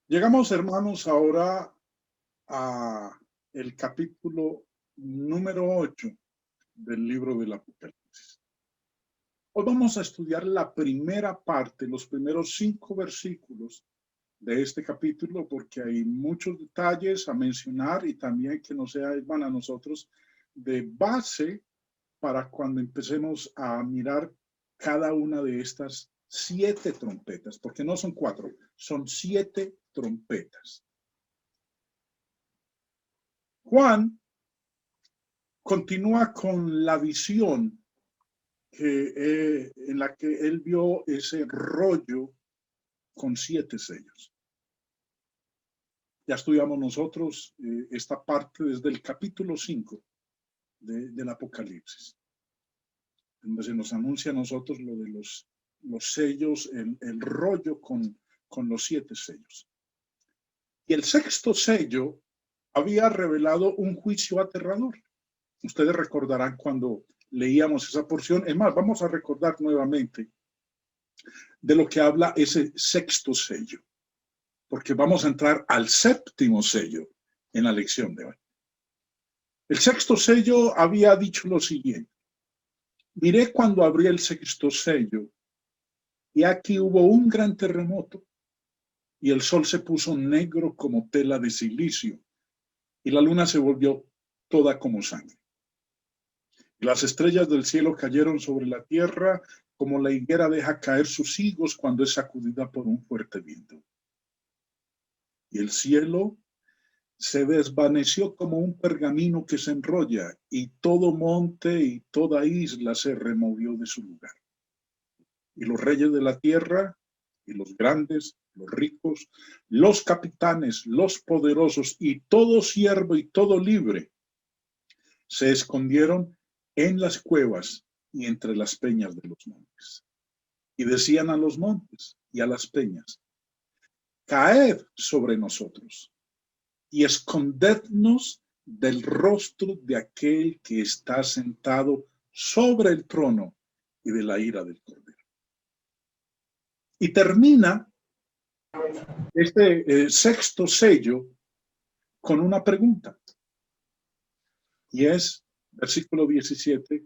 Llegamos, hermanos, ahora a el capítulo número 8 del libro del Apocalipsis. Hoy vamos a estudiar la primera parte, los primeros 5 versículos de este capítulo, porque hay muchos detalles a mencionar y también que nos sirvan a nosotros de base para cuando empecemos a mirar cada una de estas 7 trompetas, porque no son 4, son 7 trompetas. Juan continúa con la visión en la que él vio ese rollo con 7 sellos. Ya estudiamos nosotros esta parte desde el capítulo 5 del Apocalipsis, donde se nos anuncia a nosotros lo de los sellos, el rollo con los 7 sellos. Y el sexto sello había revelado un juicio aterrador. Ustedes recordarán cuando leíamos esa porción. Es más, vamos a recordar nuevamente de lo que habla ese sexto sello, porque vamos a entrar al séptimo sello en la lección de hoy. El sexto sello había dicho lo siguiente: miré cuando abrí el sexto sello, y aquí hubo un gran terremoto, y el sol se puso negro como tela de silicio, y la luna se volvió toda como sangre. Las estrellas del cielo cayeron sobre la tierra como la higuera deja caer sus higos cuando es sacudida por un fuerte viento. Y el cielo se desvaneció como un pergamino que se enrolla, y todo monte y toda isla se removió de su lugar. Y los reyes de la tierra, y los grandes, los ricos, los capitanes, los poderosos, y todo siervo y todo libre, se escondieron en las cuevas y entre las peñas de los montes. Y decían a los montes y a las peñas: caed sobre nosotros y escondednos del rostro de aquel que está sentado sobre el trono y de la ira del Cordero. Y termina este sexto sello con una pregunta. Y es, versículo 17,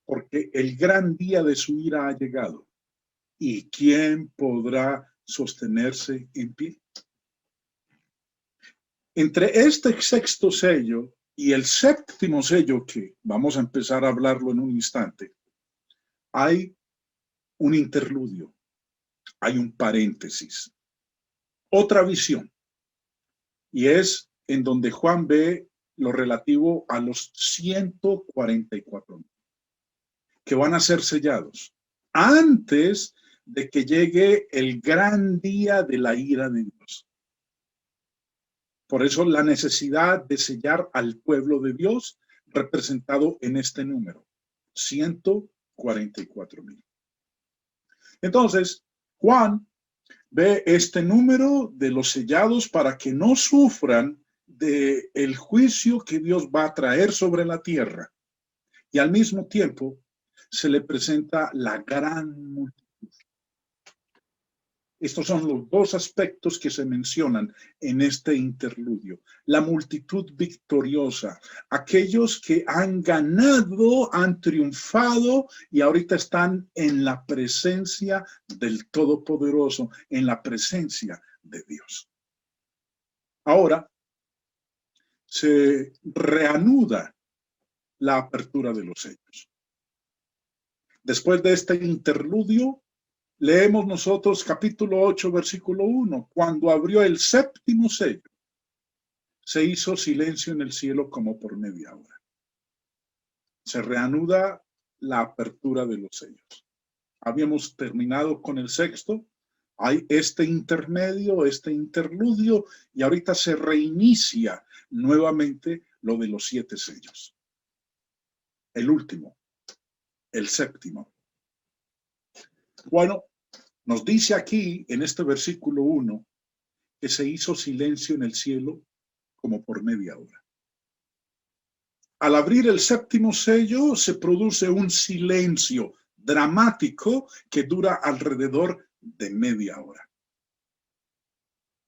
porque el gran día de su ira ha llegado, ¿y quién podrá sostenerse en pie? Entre este sexto sello y el séptimo sello, que vamos a empezar a hablarlo en un instante, hay un interludio, hay un paréntesis, otra visión, y es en donde Juan ve lo relativo a los 144 que van a ser sellados antes de que llegue el gran día de la ira de Dios. Por eso la necesidad de sellar al pueblo de Dios, representado en este número, 144,000. Entonces, Juan ve este número de los sellados para que no sufran del juicio que Dios va a traer sobre la tierra. Y al mismo tiempo se le presenta la gran multitud. Estos son los dos aspectos que se mencionan en este interludio. La multitud victoriosa, aquellos que han ganado, han triunfado y ahorita están en la presencia del Todopoderoso, en la presencia de Dios. Ahora se reanuda la apertura de los sellos. Después de este interludio, leemos nosotros capítulo 8, versículo 1. Cuando abrió el séptimo sello, se hizo silencio en el cielo como por media hora. Se reanuda la apertura de los sellos. Habíamos terminado con el sexto. Hay este intermedio, este interludio, y ahorita se reinicia nuevamente lo de los 7 sellos. El último, el séptimo. Bueno, nos dice aquí en este versículo 1 que se hizo silencio en el cielo como por media hora. Al abrir el séptimo sello se produce un silencio dramático que dura alrededor de media hora.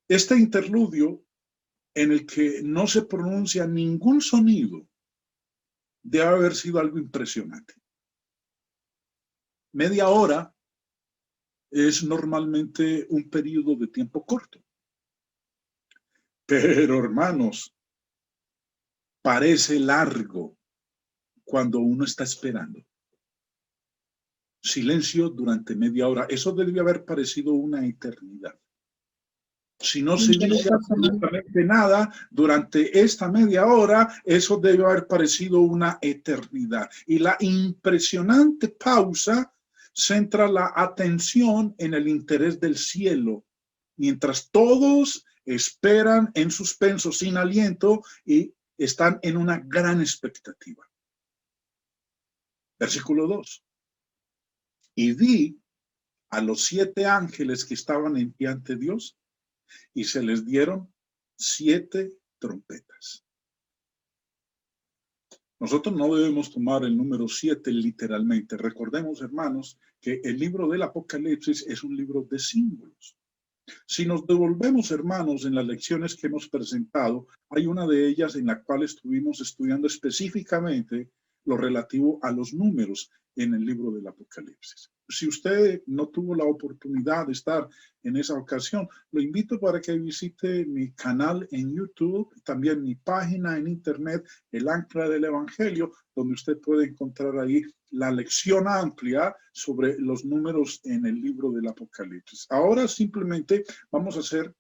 Este interludio en el que no se pronuncia ningún sonido debe haber sido algo impresionante. Media hora es normalmente un periodo de tiempo corto. Pero, hermanos, parece largo cuando uno está esperando. Silencio durante media hora. Eso debe haber parecido una eternidad. Si no se dice absolutamente nada durante esta media hora, eso debe haber parecido una eternidad. Y la impresionante pausa centra la atención en el interés del cielo, mientras todos esperan en suspenso, sin aliento, y están en una gran expectativa. Versículo 2. Y vi a los 7 ángeles que estaban en pie ante Dios, y se les dieron 7 trompetas. Nosotros no debemos tomar el número 7 literalmente. Recordemos, hermanos, que el libro del Apocalipsis es un libro de símbolos. Si nos devolvemos, hermanos, en las lecciones que hemos presentado, hay una de ellas en la cual estuvimos estudiando específicamente lo relativo a los números en el libro del Apocalipsis. Si usted no tuvo la oportunidad de estar en esa ocasión, lo invito para que visite mi canal en YouTube, también mi página en internet, El Ancla del Evangelio, donde usted puede encontrar ahí la lección amplia sobre los números en el libro del Apocalipsis. Ahora simplemente vamos a hacer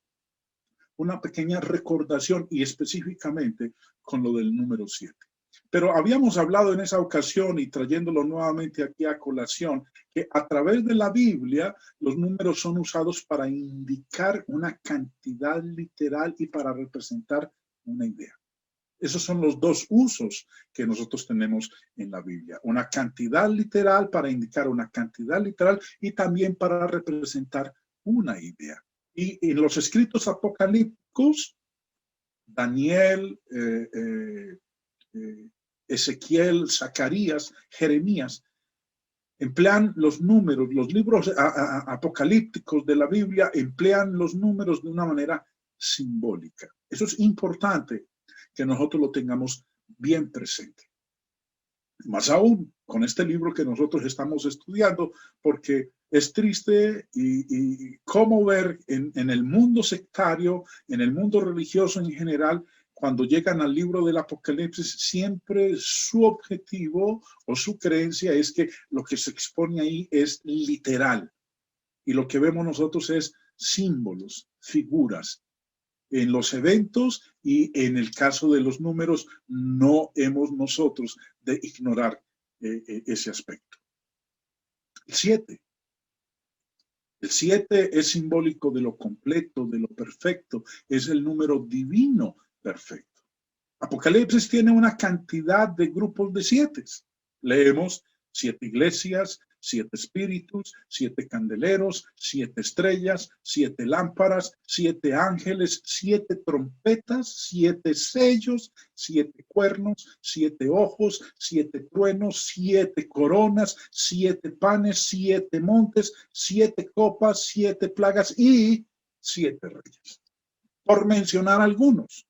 una pequeña recordación y específicamente con lo del número 7. Pero habíamos hablado en esa ocasión y trayéndolo nuevamente aquí a colación, que a través de la Biblia los números son usados para indicar una cantidad literal y para representar una idea. Esos son los dos usos que nosotros tenemos en la Biblia. Una cantidad literal para indicar una cantidad literal y también para representar una idea. Y en los escritos apocalípticos, Daniel, Ezequiel, Zacarías, Jeremías, emplean los números, los libros apocalípticos de la Biblia emplean los números de una manera simbólica. Eso es importante que nosotros lo tengamos bien presente. Más aún con este libro que nosotros estamos estudiando, porque es triste y cómo ver en el mundo sectario, en el mundo religioso en general, cuando llegan al libro del Apocalipsis, siempre su objetivo o su creencia es que lo que se expone ahí es literal. Y lo que vemos nosotros es símbolos, figuras. En los eventos y en el caso de los números, no hemos nosotros de ignorar ese aspecto. El 7. El 7 es simbólico de lo completo, de lo perfecto. Es el número divino perfecto. Apocalipsis tiene una cantidad de grupos de 7. Leemos 7 iglesias, 7 espíritus, 7 candeleros, 7 estrellas, 7 lámparas, 7 ángeles, 7 trompetas, 7 sellos, 7 cuernos, 7 ojos, 7 truenos, 7 coronas, 7 panes, 7 montes, 7 copas, 7 plagas y 7 reyes. Por mencionar algunos.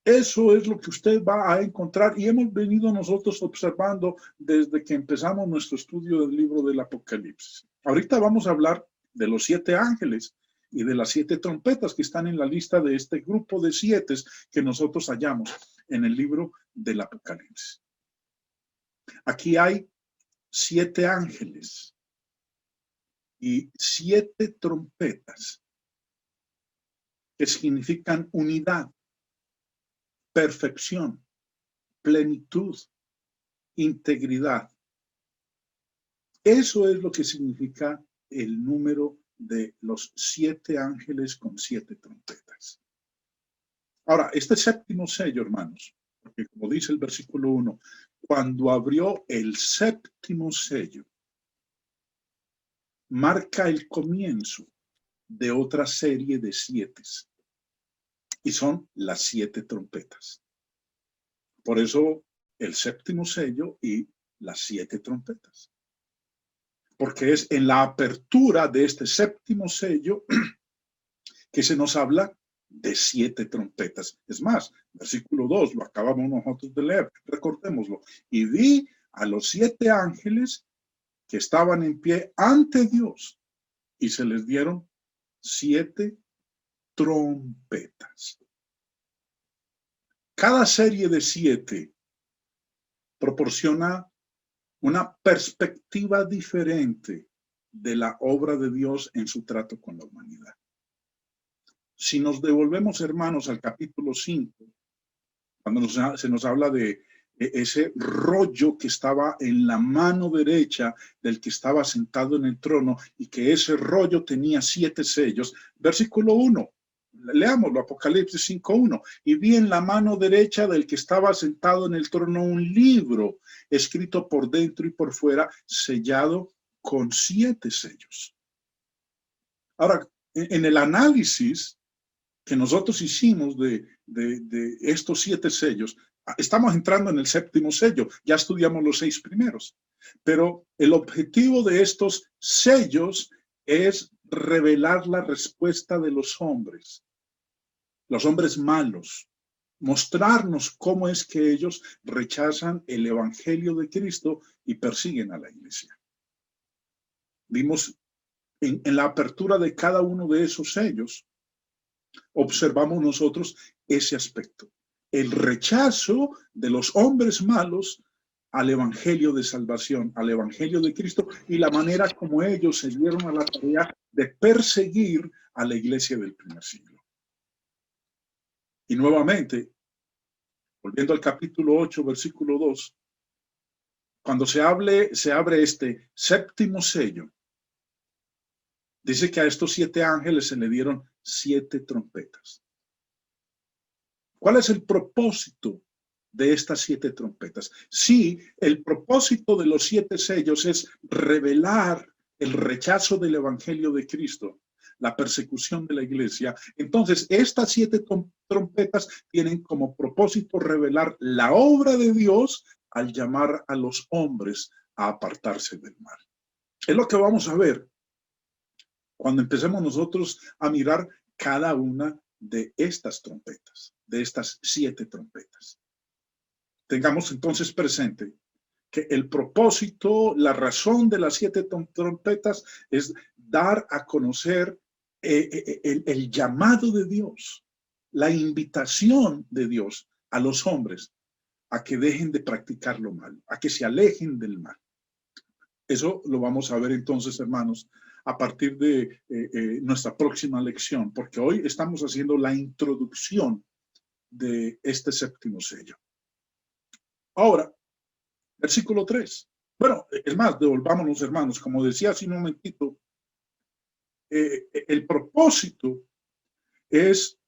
Eso es lo que usted va a encontrar y hemos venido nosotros observando desde que empezamos nuestro estudio del libro del Apocalipsis. Ahorita vamos a hablar de los 7 ángeles y de las 7 trompetas que están en la lista de este grupo de 7 que nosotros hallamos en el libro del Apocalipsis. Aquí hay 7 ángeles y 7 trompetas que significan unidad, perfección, plenitud, integridad. Eso es lo que significa el número de los 7 ángeles con 7 trompetas. Ahora, este séptimo sello, hermanos, porque como dice el versículo 1, cuando abrió el séptimo sello, marca el comienzo de otra serie de 7. Y son las 7 trompetas. Por eso el séptimo sello y las 7 trompetas. Porque es en la apertura de este séptimo sello que se nos habla de 7 trompetas. Es más, versículo 2, lo acabamos nosotros de leer, recordémoslo. Y vi a los 7 ángeles que estaban en pie ante Dios y se les dieron 7 trompetas. Cada serie de 7 proporciona una perspectiva diferente de la obra de Dios en su trato con la humanidad. Si nos devolvemos, hermanos, al capítulo 5, cuando se nos habla de ese rollo que estaba en la mano derecha del que estaba sentado en el trono y que ese rollo tenía 7 sellos, versículo 1. Leámoslo, Apocalipsis 5:1. Y vi en la mano derecha del que estaba sentado en el trono un libro escrito por dentro y por fuera, sellado con 7 sellos. Ahora, en el análisis que nosotros hicimos de estos 7 sellos, estamos entrando en el 7º sello, ya estudiamos los 6 primeros, pero el objetivo de estos sellos es revelar la respuesta de los hombres malos, mostrarnos cómo es que ellos rechazan el evangelio de Cristo y persiguen a la iglesia. Vimos en la apertura de cada uno de esos sellos, observamos nosotros ese aspecto, el rechazo de los hombres malos al evangelio de salvación, al evangelio de Cristo, y la manera como ellos se dieron a la tarea de perseguir a la iglesia del primer siglo. Y nuevamente, volviendo al capítulo 8, versículo 2, cuando se abre este 7º sello, dice que a estos 7 ángeles se le dieron 7 trompetas. ¿Cuál es el propósito de estas 7 trompetas? Sí, el propósito de los 7 sellos es revelar el rechazo del evangelio de Cristo, la persecución de la iglesia. Entonces, estas 7 trompetas tienen como propósito revelar la obra de Dios al llamar a los hombres a apartarse del mal. Es lo que vamos a ver cuando empecemos nosotros a mirar cada una de estas trompetas, de estas 7 trompetas. Tengamos entonces presente que el propósito, la razón de las 7 trompetas es dar a conocer el llamado de Dios, la invitación de Dios a los hombres a que dejen de practicar lo malo, a que se alejen del mal. Eso lo vamos a ver entonces, hermanos, a partir de nuestra próxima lección, porque hoy estamos haciendo la introducción de este 7º sello. Ahora, versículo 3. Bueno, es más, devolvámonos, hermanos, como decía hace un momentito, el propósito es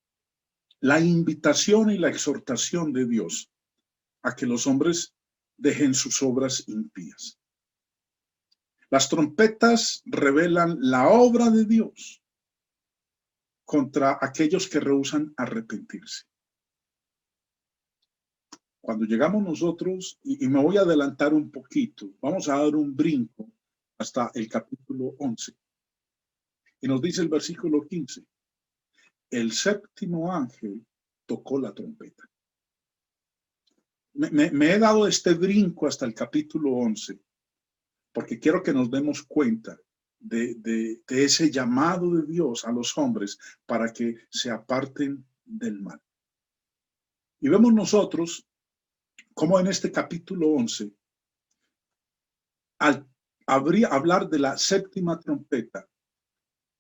la invitación y la exhortación de Dios a que los hombres dejen sus obras impías. Las trompetas revelan la obra de Dios contra aquellos que rehúsan arrepentirse. Cuando llegamos nosotros, y me voy a adelantar un poquito, vamos a dar un brinco hasta el capítulo 11. Y nos dice el versículo 15, el 7º ángel tocó la trompeta. Me he dado este brinco hasta el capítulo 11, porque quiero que nos demos cuenta de ese llamado de Dios a los hombres para que se aparten del mal. Y vemos nosotros cómo en este capítulo 11, al hablar de la 7ª trompeta,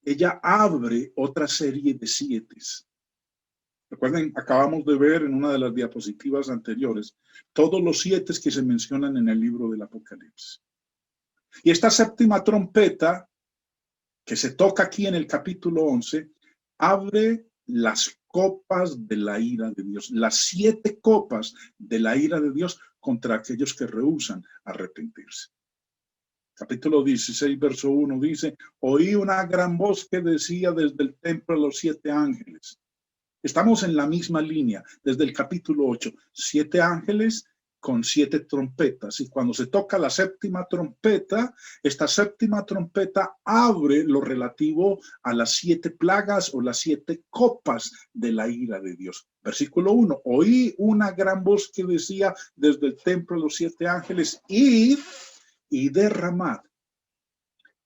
ella abre otra serie de 7. Recuerden, acabamos de ver en una de las diapositivas anteriores todos los 7 que se mencionan en el libro del Apocalipsis. Y esta 7ª trompeta que se toca aquí en el capítulo 11 abre las copas de la ira de Dios, las 7 copas de la ira de Dios contra aquellos que rehúsan arrepentirse. Capítulo 16, verso 1 dice, oí una gran voz que decía desde el templo a los 7 ángeles. Estamos en la misma línea desde el capítulo 8. 7 ángeles con 7 trompetas. Y cuando se toca la séptima trompeta, esta séptima trompeta abre lo relativo a las 7 plagas o las 7 copas de la ira de Dios. Versículo 1. Oí una gran voz que decía desde el templo de los 7 ángeles, id y derramad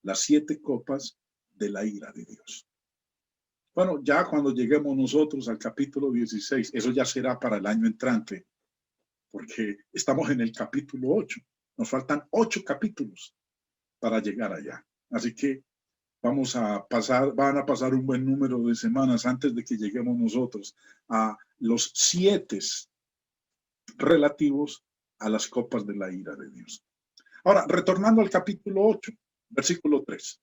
las 7 copas de la ira de Dios. Bueno, ya cuando lleguemos nosotros al capítulo 16, eso ya será para el año entrante, porque estamos en el capítulo 8. Nos faltan 8 capítulos para llegar allá. Así que van a pasar un buen número de semanas antes de que lleguemos nosotros a los 7 relativos a las copas de la ira de Dios. Ahora, retornando al capítulo 8, versículo 3.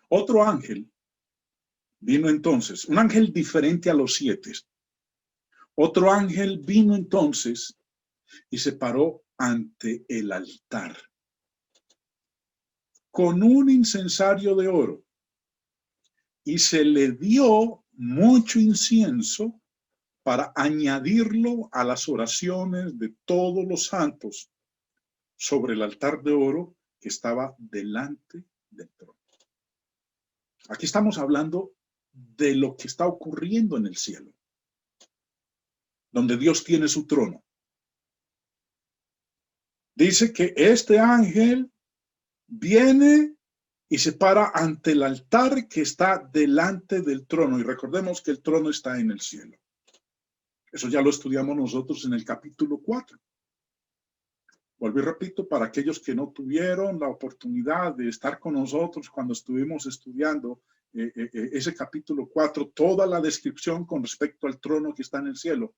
Otro ángel vino entonces, un ángel diferente a los 7. Otro ángel vino entonces y se paró ante el altar con un incensario de oro, y se le dio mucho incienso para añadirlo a las oraciones de todos los santos sobre el altar de oro que estaba delante del trono. Aquí estamos hablando de lo que está ocurriendo en el cielo, donde Dios tiene su trono. Dice que este ángel viene y se para ante el altar que está delante del trono. Y recordemos que el trono está en el cielo. Eso ya lo estudiamos nosotros en el capítulo 4. Vuelvo y repito, para aquellos que no tuvieron la oportunidad de estar con nosotros cuando estuvimos estudiando ese capítulo 4, toda la descripción con respecto al trono que está en el cielo,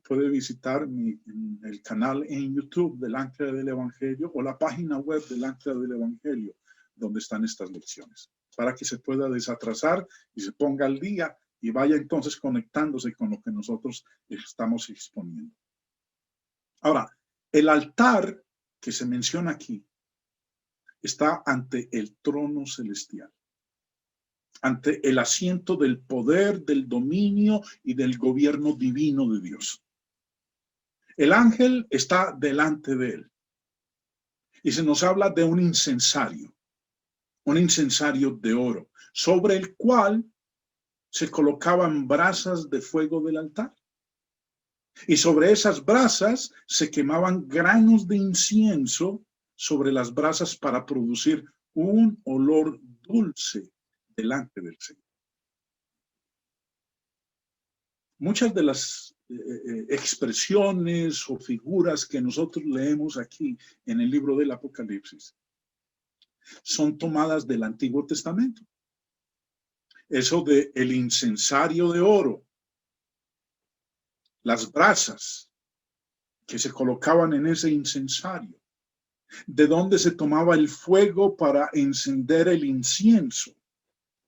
puede visitar el canal en YouTube del Ancla del Evangelio o la página web del Ancla del Evangelio, donde están estas lecciones, para que se pueda desatrasar y se ponga al día y vaya entonces conectándose con lo que nosotros estamos exponiendo. Ahora, el altar que se menciona aquí está ante el trono celestial, ante el asiento del poder, del dominio y del gobierno divino de Dios. El ángel está delante de él y se nos habla de un incensario de oro, sobre el cual se colocaban brasas de fuego del altar. Y sobre esas brasas se quemaban granos de incienso sobre las brasas para producir un olor dulce delante del Señor. Muchas de las expresiones o figuras que nosotros leemos aquí en el libro del Apocalipsis son tomadas del Antiguo Testamento. Eso de el incensario de oro, las brasas que se colocaban en ese incensario, de donde se tomaba el fuego para encender el incienso.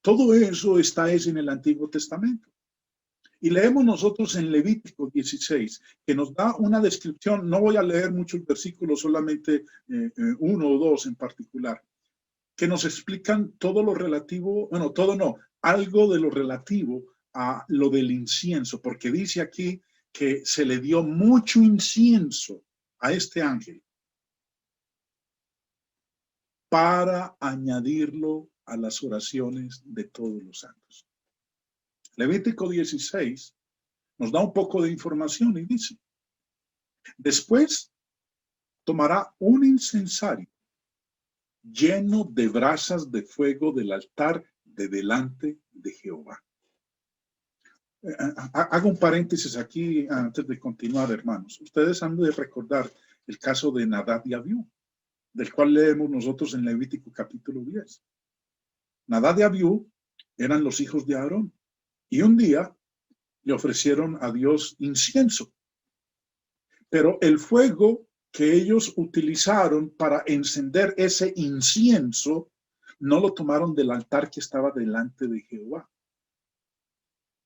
Todo eso está en el Antiguo Testamento. Y leemos nosotros en Levítico 16, que nos da una descripción. No voy a leer muchos versículos, solamente 1 o 2 en particular, que nos explican todo lo relativo, bueno, todo no, algo de lo relativo a lo del incienso, porque dice aquí que se le dio mucho incienso a este ángel para añadirlo a las oraciones de todos los santos. Levítico 16 nos da un poco de información y dice: después tomará un incensario lleno de brasas de fuego del altar de delante de Jehová. Hago un paréntesis aquí antes de continuar, hermanos. Ustedes han de recordar el caso de Nadab y Abiú, del cual leemos nosotros en Levítico capítulo 10. Nadab y Abiú eran los hijos de Aarón, y un día le ofrecieron a Dios incienso. Pero el fuego que ellos utilizaron para encender ese incienso no lo tomaron del altar que estaba delante de Jehová.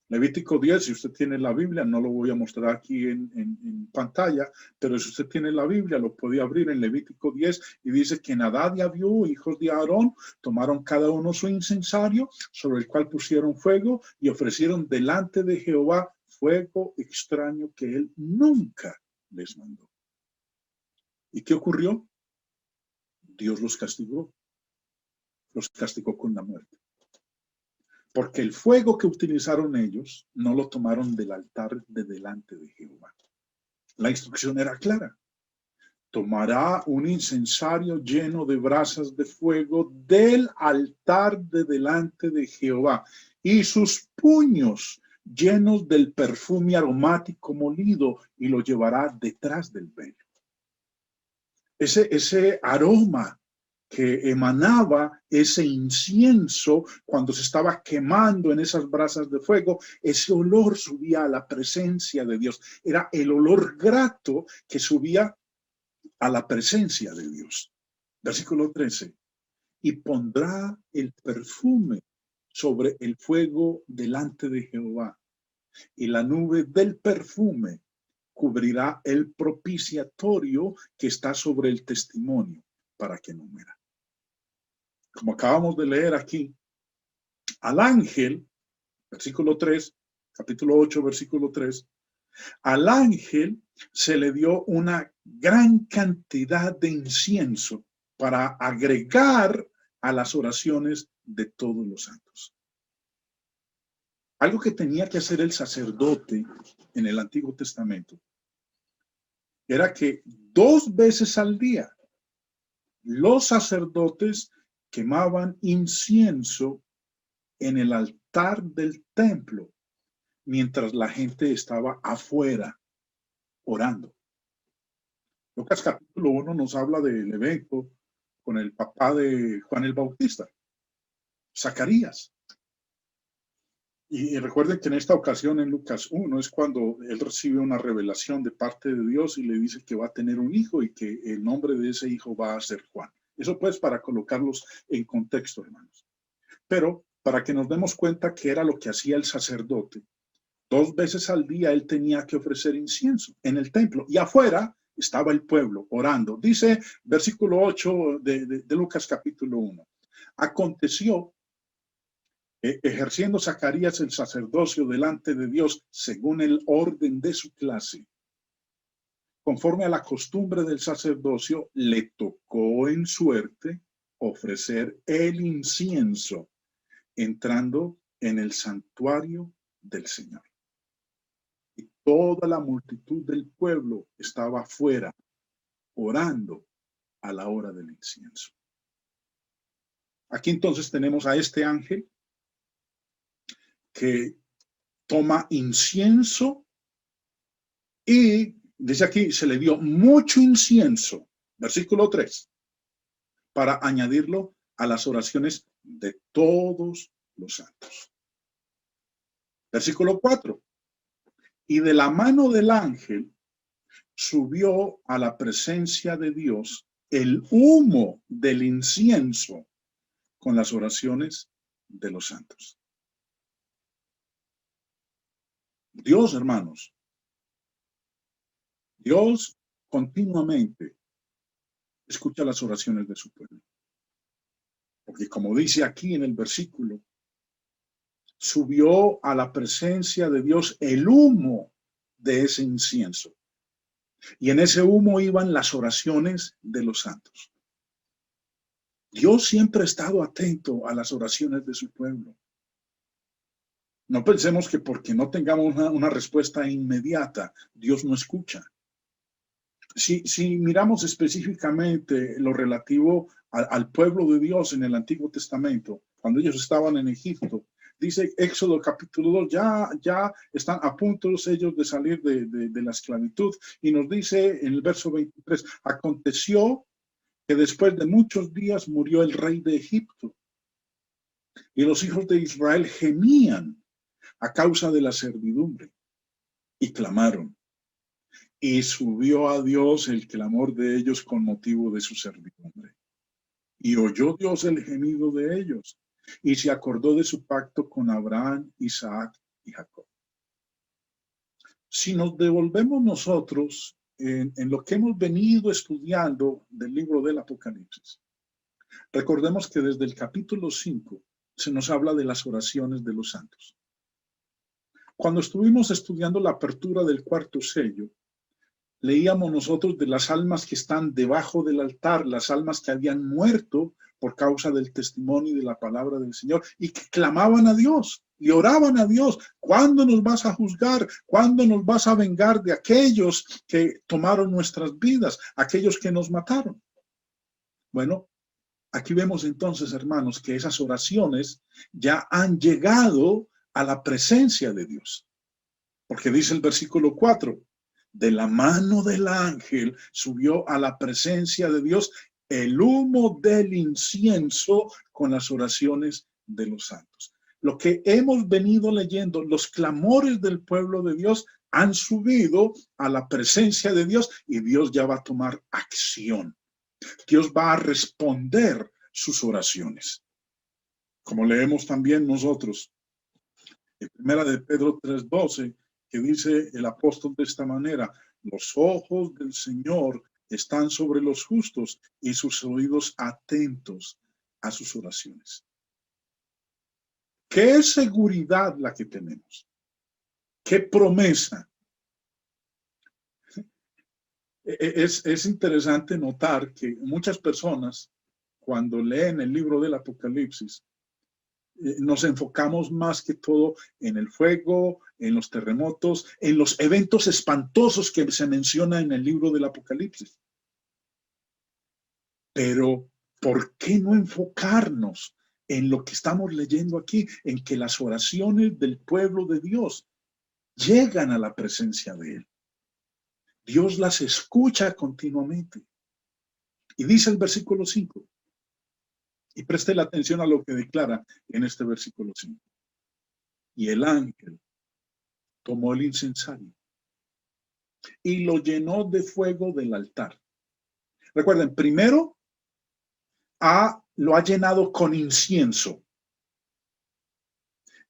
Levítico 10, si usted tiene la Biblia, no lo voy a mostrar aquí en pantalla, pero si usted tiene la Biblia, lo puede abrir en Levítico 10 y dice que Nadab y Abiú, hijos de Aarón, tomaron cada uno su incensario, sobre el cual pusieron fuego y ofrecieron delante de Jehová fuego extraño que él nunca les mandó. ¿Y qué ocurrió? Dios los castigó con la muerte. Porque el fuego que utilizaron ellos no lo tomaron del altar de delante de Jehová. La instrucción era clara. Tomará un incensario lleno de brasas de fuego del altar de delante de Jehová y sus puños llenos del perfume aromático molido y lo llevará detrás del velo. Ese aroma que emanaba ese incienso cuando se estaba quemando en esas brasas de fuego, ese olor subía a la presencia de Dios. Era el olor grato que subía a la presencia de Dios. Versículo 13. Y pondrá el perfume sobre el fuego delante de Jehová, y la nube del perfume cubrirá el propiciatorio que está sobre el testimonio para que no muera. Como acabamos de leer aquí, al ángel, versículo 3, capítulo 8, versículo 3, al ángel se le dio una gran cantidad de incienso para agregar a las oraciones de todos los santos. Algo que tenía que hacer el sacerdote en el Antiguo Testamento era que 2 veces al día los sacerdotes quemaban incienso en el altar del templo mientras la gente estaba afuera orando. Lucas capítulo 1 nos habla del evento con el papá de Juan el Bautista, Zacarías. Y recuerden que en esta ocasión, en Lucas 1, es cuando él recibe una revelación de parte de Dios y le dice que va a tener un hijo y que el nombre de ese hijo va a ser Juan. Eso pues para colocarlos en contexto, hermanos. Pero para que nos demos cuenta que era lo que hacía el sacerdote, 2 veces al día él tenía que ofrecer incienso en el templo y afuera estaba el pueblo orando. Dice versículo 8 de Lucas capítulo 1. Aconteció, ejerciendo Zacarías el sacerdocio delante de Dios según el orden de su clase, conforme a la costumbre del sacerdocio, le tocó en suerte ofrecer el incienso entrando en el santuario del Señor. Y toda la multitud del pueblo estaba afuera orando a la hora del incienso. Aquí entonces tenemos a este ángel que toma incienso y dice aquí, se le dio mucho incienso, versículo 3, para añadirlo a las oraciones de todos los santos. Versículo 4. Y de la mano del ángel subió a la presencia de Dios el humo del incienso con las oraciones de los santos. Dios, hermanos, Dios continuamente escucha las oraciones de su pueblo. Porque como dice aquí en el versículo, subió a la presencia de Dios el humo de ese incienso. Y en ese humo iban las oraciones de los santos. Dios siempre ha estado atento a las oraciones de su pueblo. No pensemos que porque no tengamos una respuesta inmediata, Dios no escucha. Si miramos específicamente lo relativo al pueblo de Dios en el Antiguo Testamento, cuando ellos estaban en Egipto, dice Éxodo capítulo 2, ya están a punto ellos de salir de la esclavitud, y nos dice en el verso 23, aconteció que después de muchos días murió el rey de Egipto, y los hijos de Israel gemían a causa de la servidumbre, y clamaron. Y subió a Dios el clamor de ellos con motivo de su servidumbre. Y oyó Dios el gemido de ellos, y se acordó de su pacto con Abraham, Isaac y Jacob. Si nos devolvemos nosotros en lo que hemos venido estudiando del libro del Apocalipsis, recordemos que desde el capítulo 5 se nos habla de las oraciones de los santos. Cuando estuvimos estudiando la apertura del 4º sello, leíamos nosotros de las almas que están debajo del altar, las almas que habían muerto por causa del testimonio y de la palabra del Señor y que clamaban a Dios y oraban a Dios. ¿Cuándo nos vas a juzgar? ¿Cuándo nos vas a vengar de aquellos que tomaron nuestras vidas, aquellos que nos mataron? Bueno, aquí vemos entonces, hermanos, que esas oraciones ya han llegado a la presencia de Dios. Porque dice el versículo 4, de la mano del ángel subió a la presencia de Dios el humo del incienso con las oraciones de los santos. Lo que hemos venido leyendo, los clamores del pueblo de Dios han subido a la presencia de Dios y Dios ya va a tomar acción. Dios va a responder sus oraciones. Como leemos también nosotros en Primera de Pedro 3:12, que dice el apóstol de esta manera: los ojos del Señor están sobre los justos y sus oídos atentos a sus oraciones. ¿Qué seguridad la que tenemos? ¿Qué promesa? Es interesante notar que muchas personas, cuando leen el libro del Apocalipsis, nos enfocamos más que todo en el fuego, en los terremotos, en los eventos espantosos que se menciona en el libro del Apocalipsis. Pero, ¿por qué no enfocarnos en lo que estamos leyendo aquí, en que las oraciones del pueblo de Dios llegan a la presencia de Él? Dios las escucha continuamente. Y dice el versículo 5, y preste la atención a lo que declara en este versículo 5. Y el ángel tomó el incensario y lo llenó de fuego del altar. Recuerden, primero lo ha llenado con incienso.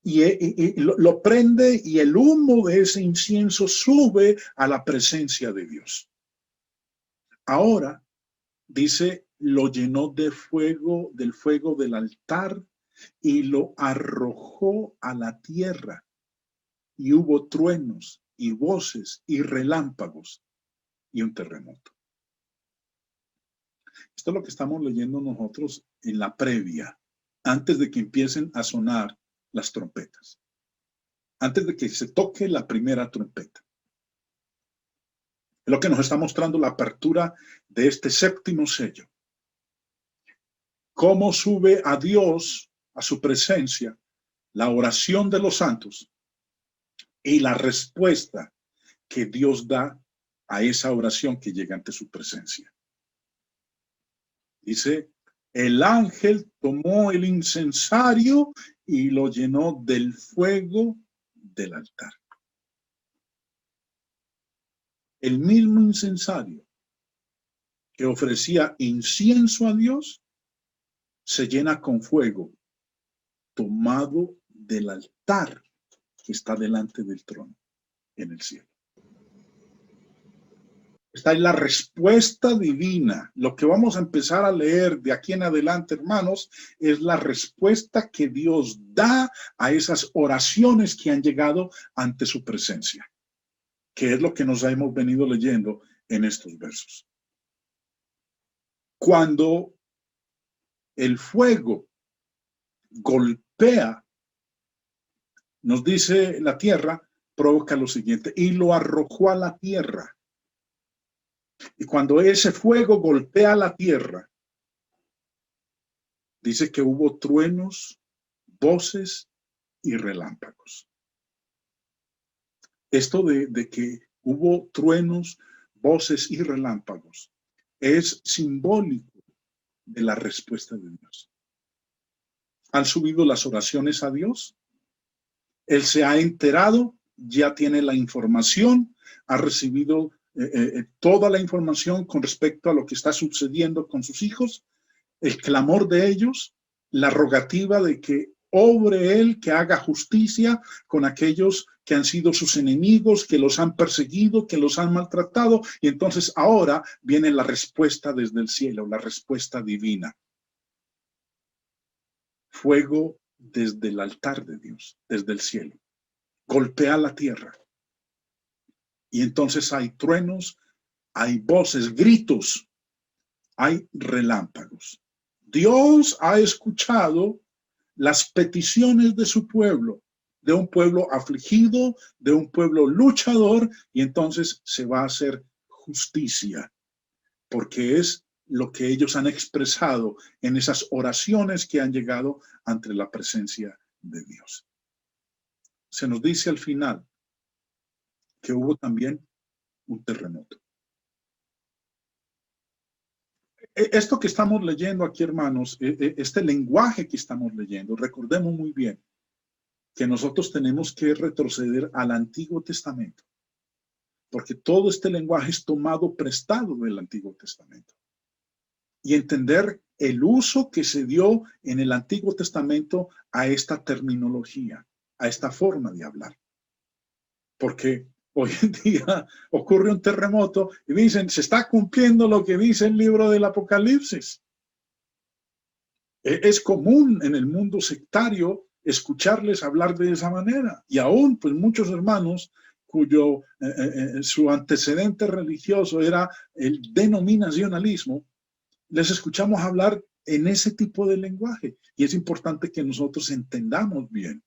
Y lo prende y el humo de ese incienso sube a la presencia de Dios. Ahora, dice, lo llenó de fuego, del fuego del altar y lo arrojó a la tierra. Y hubo truenos y voces y relámpagos y un terremoto. Esto es lo que estamos leyendo nosotros en la previa, antes de que empiecen a sonar las trompetas, antes de que se toque la primera trompeta. Es lo que nos está mostrando la apertura de este séptimo sello. Cómo sube a Dios, a su presencia, la oración de los santos y la respuesta que Dios da a esa oración que llega ante su presencia. Dice, el ángel tomó el incensario y lo llenó del fuego del altar. El mismo incensario que ofrecía incienso a Dios se llena con fuego tomado del altar que está delante del trono en el cielo. Esta es la respuesta divina. Lo que vamos a empezar a leer de aquí en adelante, hermanos, es la respuesta que Dios da a esas oraciones que han llegado ante su presencia, que es lo que nos hemos venido leyendo en estos versos. Cuando el fuego golpea, nos dice la tierra, provoca lo siguiente, y lo arrojó a la tierra. Y cuando ese fuego golpea la tierra, dice que hubo truenos, voces y relámpagos. Esto de que hubo truenos, voces y relámpagos es simbólico de la respuesta de Dios. Han subido las oraciones a Dios. Él se ha enterado, ya tiene la información, ha recibido toda la información con respecto a lo que está sucediendo con sus hijos, el clamor de ellos, la rogativa de que obre él, que haga justicia con aquellos que han sido sus enemigos, que los han perseguido, que los han maltratado. Y entonces ahora viene la respuesta desde el cielo, la respuesta divina. Fuego desde el altar de Dios, desde el cielo. Golpea la tierra. Y entonces hay truenos, hay voces, gritos, hay relámpagos. Dios ha escuchado las peticiones de su pueblo, de un pueblo afligido, de un pueblo luchador, y entonces se va a hacer justicia, porque es lo que ellos han expresado en esas oraciones que han llegado ante la presencia de Dios. Se nos dice al final que hubo también un terremoto. Esto que estamos leyendo aquí, hermanos, este lenguaje que estamos leyendo, recordemos muy bien que nosotros tenemos que retroceder al Antiguo Testamento, porque todo este lenguaje es tomado prestado del Antiguo Testamento. Y entender el uso que se dio en el Antiguo Testamento a esta terminología, a esta forma de hablar. Porque hoy en día ocurre un terremoto y dicen, se está cumpliendo lo que dice el libro del Apocalipsis. Es común en el mundo sectario escucharles hablar de esa manera. Y aún, pues muchos hermanos cuyo su antecedente religioso era el denominacionalismo, les escuchamos hablar en ese tipo de lenguaje. Y es importante que nosotros entendamos bien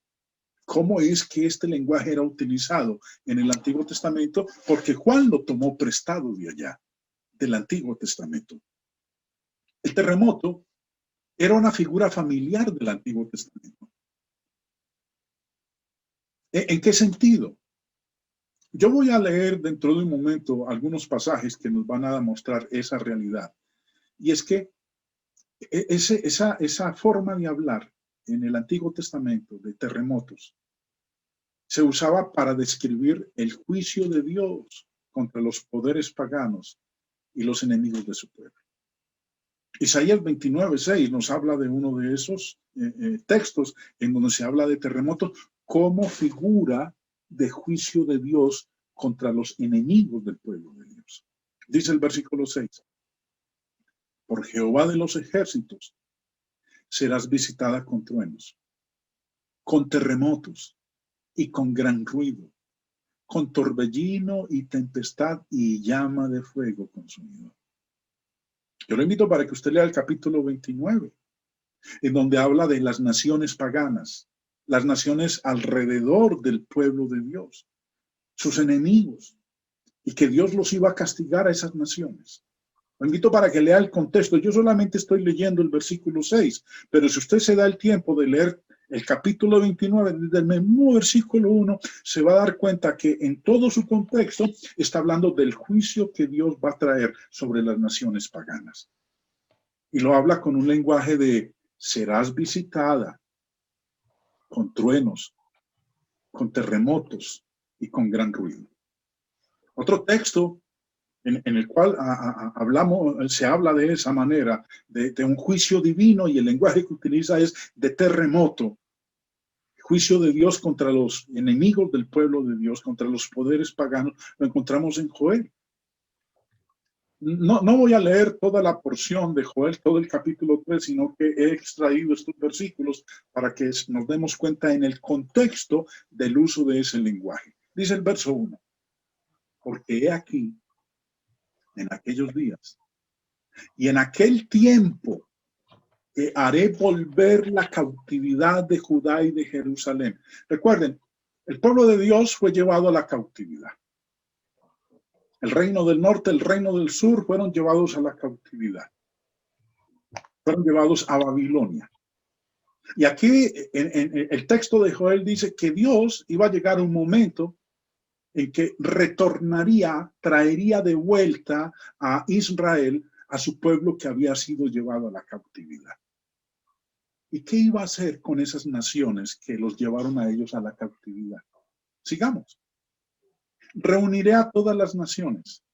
cómo es que este lenguaje era utilizado en el Antiguo Testamento, porque Juan lo tomó prestado de allá, del Antiguo Testamento. El terremoto era una figura familiar del Antiguo Testamento. ¿En qué sentido? Yo voy a leer dentro de un momento algunos pasajes que nos van a demostrar esa realidad. Y es que esa forma de hablar en el Antiguo Testamento de terremotos se usaba para describir el juicio de Dios contra los poderes paganos y los enemigos de su pueblo. Isaías 29:6 nos habla de uno de esos textos en donde se habla de terremotos como figura de juicio de Dios contra los enemigos del pueblo de Dios. Dice el versículo 6, por Jehová de los ejércitos serás visitada con truenos, con terremotos y con gran ruido, con torbellino y tempestad y llama de fuego consumidor. Yo lo invito para que usted lea el capítulo 29, en donde habla de las naciones paganas, las naciones alrededor del pueblo de Dios, sus enemigos, y que Dios los iba a castigar a esas naciones. Lo invito para que lea el contexto. Yo solamente estoy leyendo el versículo 6, pero si usted se da el tiempo de leer el capítulo 29, desde el mismo versículo 1, se va a dar cuenta que en todo su contexto está hablando del juicio que Dios va a traer sobre las naciones paganas. Y lo habla con un lenguaje de serás visitada con truenos, con terremotos y con gran ruido. Otro texto en el cual se habla de esa manera, de un juicio divino, y el lenguaje que utiliza es de terremoto, juicio de Dios contra los enemigos del pueblo de Dios, contra los poderes paganos, lo encontramos en Joel. No voy a leer toda la porción de Joel, todo el capítulo 3, sino que he extraído estos versículos para que nos demos cuenta en el contexto del uso de ese lenguaje. Dice el verso 1, porque he aquí, en aquellos días y en aquel tiempo, que haré volver la cautividad de Judá y de Jerusalén. Recuerden, el pueblo de Dios fue llevado a la cautividad. El reino del norte, el reino del sur fueron llevados a la cautividad. Fueron llevados a Babilonia. Y aquí en el texto de Joel dice que Dios iba a llegar a un momento en que retornaría, traería de vuelta a Israel, a su pueblo que había sido llevado a la cautividad. ¿Y qué iba a hacer con esas naciones que los llevaron a ellos a la cautividad? Sigamos. Reuniré a todas las naciones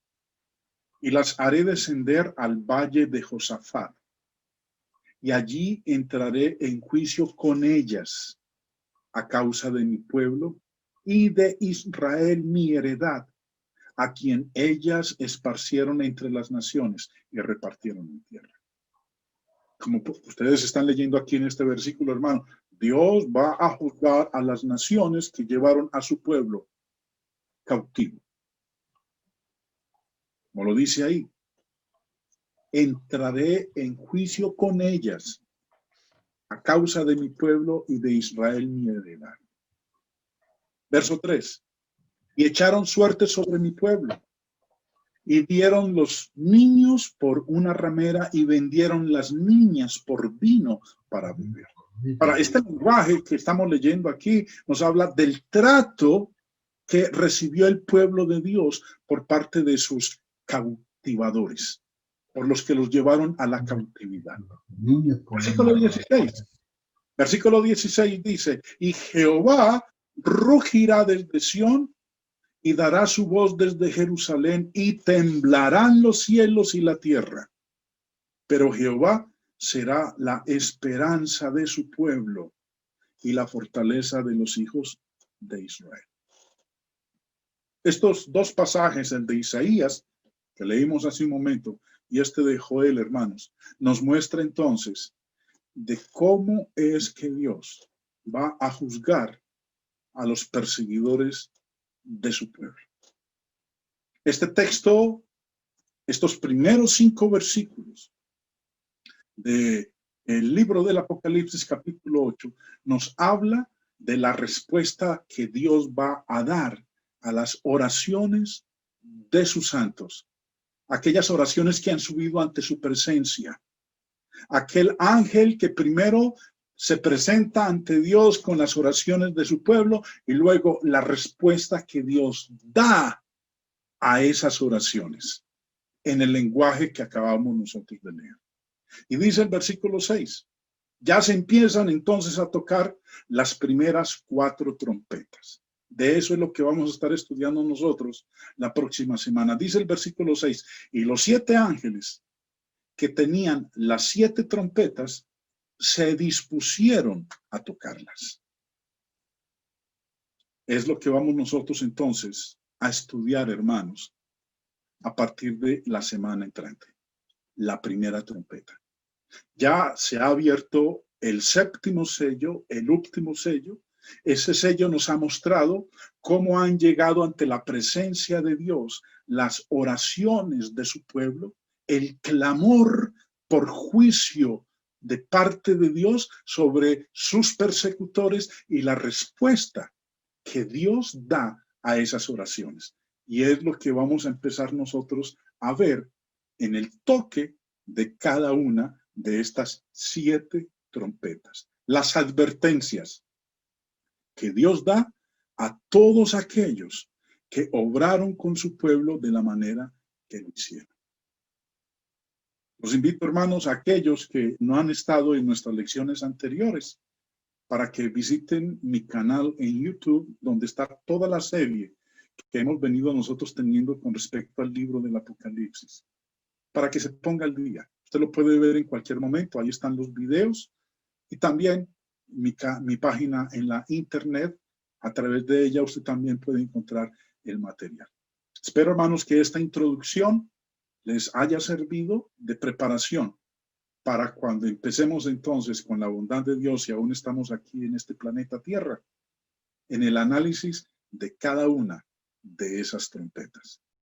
y las haré descender al valle de Josafat, y allí entraré en juicio con ellas a causa de mi pueblo y de Israel, mi heredad, a quien ellas esparcieron entre las naciones y repartieron mi tierra. Como ustedes están leyendo aquí en este versículo, hermano, Dios va a juzgar a las naciones que llevaron a su pueblo cautivo. como lo dice ahí, entraré en juicio con ellas a causa de mi pueblo y de Israel mi heredad. Verso 3. Y echaron suerte sobre mi pueblo, y dieron los niños por una ramera y vendieron las niñas por vino para beber. Para este lenguaje que estamos leyendo aquí nos habla del trato que recibió el pueblo de Dios por parte de sus cautivadores, por los que los llevaron a la cautividad. Versículo 16. Versículo 16 dice, y Jehová rugirá desde Sión y dará su voz desde Jerusalén y temblarán los cielos y la tierra. Pero Jehová será la esperanza de su pueblo y la fortaleza de los hijos de Israel. Estos dos pasajes, el de Isaías, que leímos hace un momento, y este de Joel, hermanos, nos muestra entonces de cómo es que Dios va a juzgar a los perseguidores de su pueblo. Este texto, estos primeros 5 versículos del libro del Apocalipsis capítulo 8 nos habla de la respuesta que Dios va a dar a las oraciones de sus santos, aquellas oraciones que han subido ante su presencia, aquel ángel que primero se presenta ante Dios con las oraciones de su pueblo y luego la respuesta que Dios da a esas oraciones en el lenguaje que acabamos nosotros de leer. Y dice el versículo 6, ya se empiezan entonces a tocar las primeras 4 trompetas. De eso es lo que vamos a estar estudiando nosotros la próxima semana. Dice el versículo 6, y los 7 ángeles que tenían las 7 trompetas se dispusieron a tocarlas. Es lo que vamos nosotros entonces a estudiar, hermanos, a partir de la semana entrante, la primera trompeta. Ya se ha abierto el 7º sello, el último sello. Ese sello nos ha mostrado cómo han llegado ante la presencia de Dios las oraciones de su pueblo, el clamor por juicio de parte de Dios sobre sus persecutores y la respuesta que Dios da a esas oraciones. Y es lo que vamos a empezar nosotros a ver en el toque de cada una de estas 7 trompetas. Las advertencias que Dios da a todos aquellos que obraron con su pueblo de la manera que lo hicieron. Los invito, hermanos, a aquellos que no han estado en nuestras lecciones anteriores para que visiten mi canal en YouTube, donde está toda la serie que hemos venido nosotros teniendo con respecto al libro del Apocalipsis, para que se ponga al día. Usted lo puede ver en cualquier momento, ahí están los videos y también mi página en la internet, a través de ella usted también puede encontrar el material. Espero, hermanos, que esta introducción les haya servido de preparación para cuando empecemos entonces con la bondad de Dios y aún estamos aquí en este planeta Tierra, en el análisis de cada una de esas trompetas.